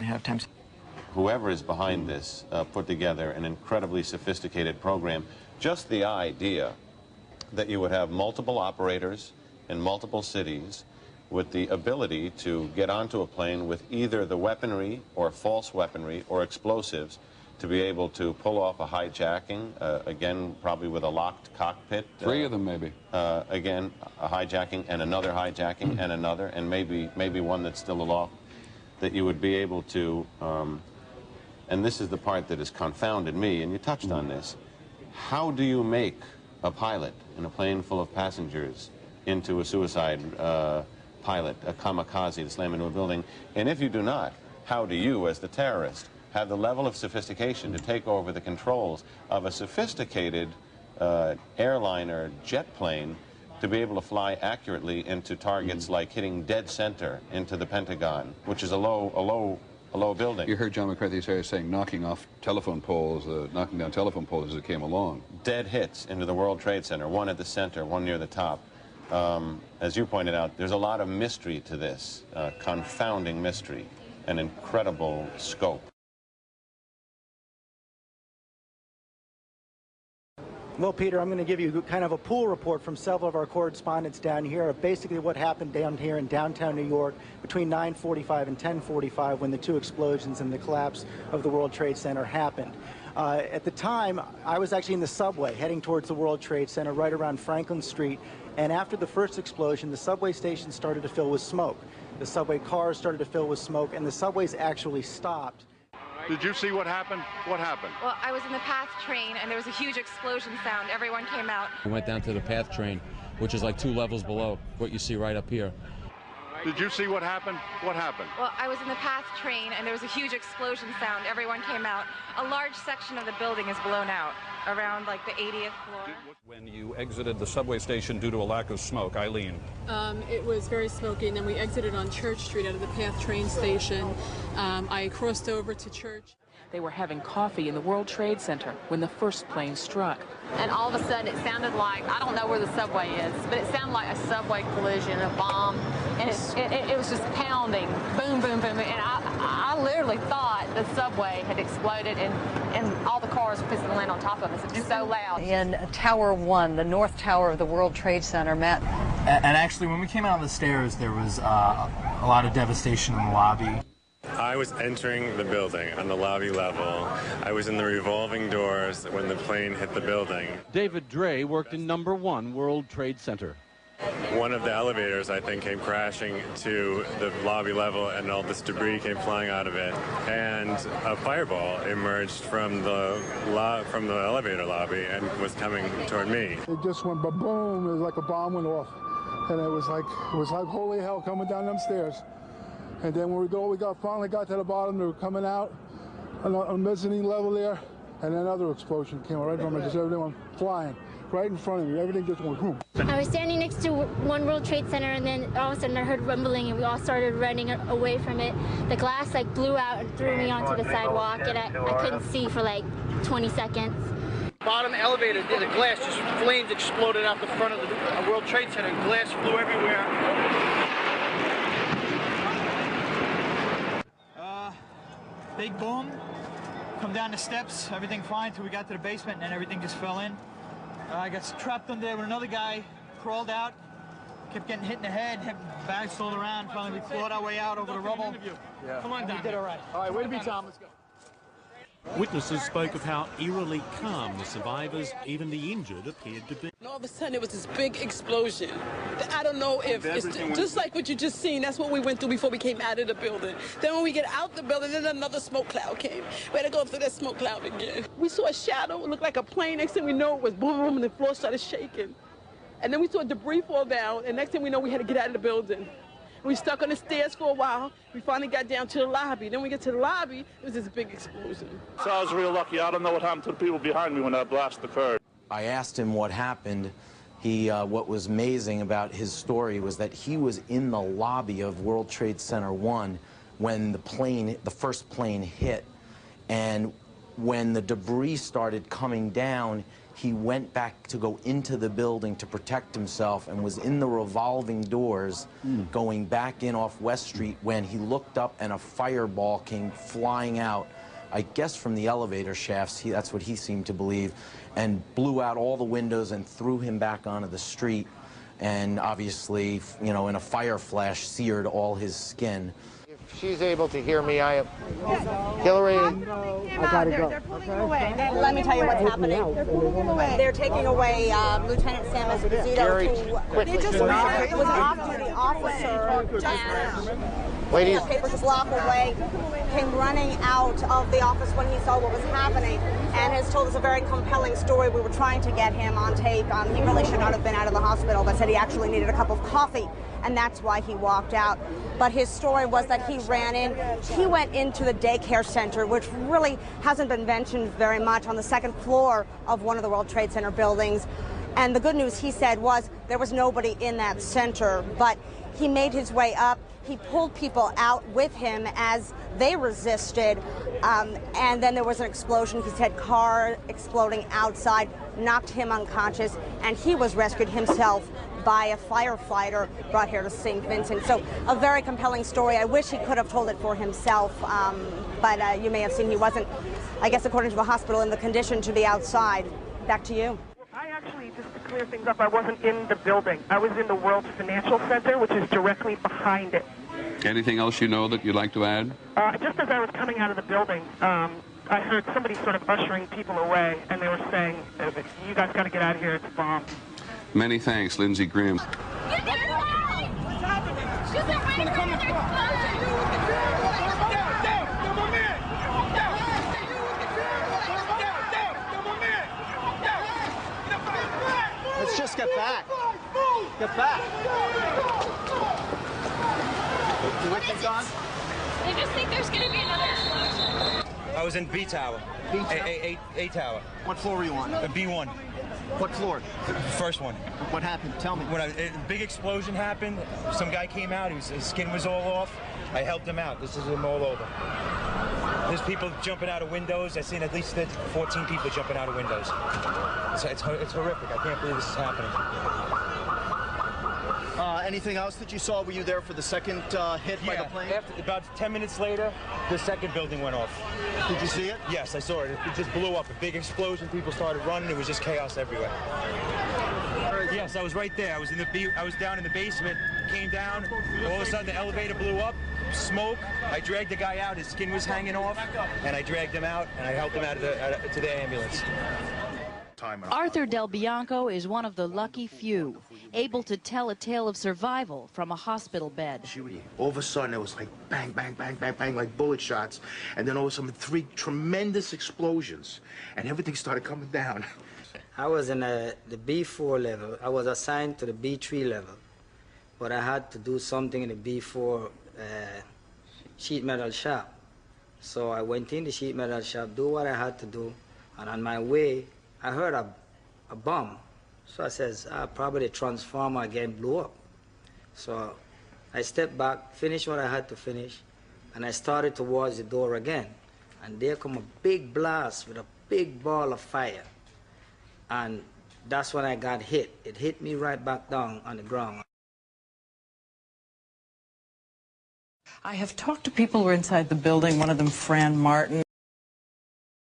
have time. Whoever is behind this put together an incredibly sophisticated program. Just the idea that you would have multiple operators in multiple cities with the ability to get onto a plane with either the weaponry or false weaponry or explosives to be able to pull off a hijacking, again, probably with a locked cockpit. Three of them, maybe. Again, a hijacking and another hijacking and another, and maybe one that's still aloft, that you would be able to, and this is the part that has confounded me, and you touched on this, how do you make a pilot in a plane full of passengers into a suicide pilot, a kamikaze to slam into a building? And if you do not, how do you, as the terrorist, have the level of sophistication to take over the controls of a sophisticated airliner jet plane to be able to fly accurately into targets like hitting dead center into the Pentagon, which is a low building? You heard John McCarthy saying knocking off telephone poles, knocking down telephone poles as it came along. Dead hits into the World Trade Center, one at the center, one near the top. As you pointed out, there's a lot of mystery to this, confounding mystery, and incredible scope. Well, Peter, I'm going to give you kind of a pool report from several of our correspondents down here of basically what happened down here in downtown New York between 9:45 and 10:45 when the two explosions and the collapse of the World Trade Center happened. At the time, I was actually in the subway heading towards the World Trade Center right around Franklin Street, and after the first explosion, the subway station started to fill with smoke. The subway cars started to fill with smoke, and the subways actually stopped. Did you see what happened? What happened? Well, I was in the PATH train, and there was a huge explosion sound. Everyone came out. We went down to the PATH train, which is like 2 levels below what you see right up here. Did you see what happened? What happened? Well, I was in the PATH train, and there was a huge explosion sound. Everyone came out. A large section of the building is blown out, around like the 80th floor. When you exited the subway station due to a lack of smoke, Eileen? It was very smoky, and then we exited on Church Street out of the PATH train station. I crossed over to Church. They were having coffee in the World Trade Center when the first plane struck. And all of a sudden it sounded like, I don't know where the subway is, but it sounded like a subway collision, a bomb, and it was just pounding, boom, boom, boom, and I literally thought the subway had exploded and all the cars were fixing to land on top of us. It was so loud. In Tower 1, the North Tower of the World Trade Center, Matt. And actually, when we came out on the stairs, there was a lot of devastation in the lobby. I was entering the building on the lobby level. I was in the revolving doors when the plane hit the building. David Dre worked in number 1 World Trade Center. One of the elevators, I think, came crashing to the lobby level, and all this debris came flying out of it. And a fireball emerged from the elevator lobby and was coming toward me. It just went ba-boom. It was like a bomb went off, and it was like holy hell coming down them stairs. And then when we finally got to the bottom, they were coming out on a mezzanine level there, and another explosion came right from it. Just everything went flying right in front of me. Everything just went boom. I was standing next to One World Trade Center, and then all of a sudden I heard rumbling, and we all started running away from it. The glass like blew out and threw me onto the sidewalk, and I couldn't see for like 20 seconds. Bottom elevator, the glass just flames exploded out the front of the World Trade Center. Glass flew everywhere. Big boom, come down the steps, everything fine until we got to the basement, and then everything just fell in. I got trapped under there with another guy, crawled out, kept getting hit in the head, had bags floating around. Finally, we clawed our way out over the rubble. Yeah. Come on down. We did all right. All right, way to be, Tom. Let's go. Witnesses spoke of how eerily calm the survivors, even the injured, appeared to be. And all of a sudden, it was this big explosion. I don't know if it's just like what you just seen. That's what we went through before we came out of the building. Then when we get out the building, then another smoke cloud came. We had to go through that smoke cloud again. We saw a shadow. It looked like a plane. Next thing we know, it was boom, boom, and the floor started shaking. And then we saw debris fall down. And next thing we know, we had to get out of the building. We stuck on the stairs for a while. We finally got down to the lobby. Then we get to the lobby, it was this big explosion. So I was real lucky. I don't know what happened to the people behind me when that blast occurred. I asked him what happened. What was amazing about his story was that he was in the lobby of World Trade Center 1 when the first plane hit. And when the debris started coming down, he went back to go into the building to protect himself and was in the revolving doors going back in off West Street when he looked up and a fireball came flying out, I guess from the elevator shafts, that's what he seemed to believe, and blew out all the windows and threw him back onto the street, and obviously, you know, in a fire flash, seared all his skin. She's able to hear me. Hillary, I gotta go. They're pulling him away. And let me tell you what's happening. They're pulling him away. They're taking away Lieutenant Sam Esposito, quickly. They just was an off-duty officer just now. Ladies. Papers a block away, came running out of the office when he saw what was happening, and has told us a very compelling story. We were trying to get him on tape. He really should not have been out of the hospital, but said he actually needed a cup of coffee, and that's why he walked out. But his story was that he ran in. He went into the daycare center, which really hasn't been mentioned very much, on the second floor of one of the World Trade Center buildings. And the good news, he said, was there was nobody in that center, but he made his way up. He pulled people out with him as they resisted, and then there was an explosion. He said car exploding outside, knocked him unconscious, and he was rescued himself by a firefighter brought here to St. Vincent. So a very compelling story. I wish he could have told it for himself, but you may have seen he wasn't, I guess according to the hospital, in the condition to be outside. Back to you. I actually, just to clear things up, I wasn't in the building. I was in the World Financial Center, which is directly behind it. Anything else you know that you'd like to add? Just as I was coming out of the building, I heard somebody sort of ushering people away, and they were saying, you guys got to get out of here, it's a bomb. Many thanks, Lindsey Grimm. Let's just get back. Get back. The witness on? They just think there's going to be another explosion. I was in B tower. A tower. What floor were you on? B1. What floor? The first one. What happened? Tell me. When a big explosion happened, some guy came out. His skin was all off. I helped him out. This is him all over. There's people jumping out of windows. I've seen at least 14 people jumping out of windows. It's horrific. I can't believe this is happening. Anything else that you saw? Were you there for the second hit by the plane? About 10 minutes later, the second building went off. Did you see it? Yes, I saw it. It just blew up. A big explosion. People started running. It was just chaos everywhere. Yes, I was right there. I was down in the basement. Came down. All of a sudden, the elevator blew up. Smoke. I dragged the guy out. His skin was hanging off, and I dragged him out, and I helped him out to the ambulance. Arthur Del Bianco is one of the lucky few, able to tell a tale of survival from a hospital bed. All of a sudden, it was like bang, bang, bang, bang, bang, like bullet shots. And then all of a sudden, 3 tremendous explosions. And everything started coming down. I was in the B4 level. I was assigned to the B3 level. But I had to do something in the B4 sheet metal shop. So I went in the sheet metal shop, do what I had to do. And on my way, I heard a bomb. So I says, probably the transformer again blew up. So I stepped back, finished what I had to finish, and I started towards the door again. And there come a big blast with a big ball of fire. And that's when I got hit. It hit me right back down on the ground. I have talked to people who were inside the building, one of them, Fran Martin.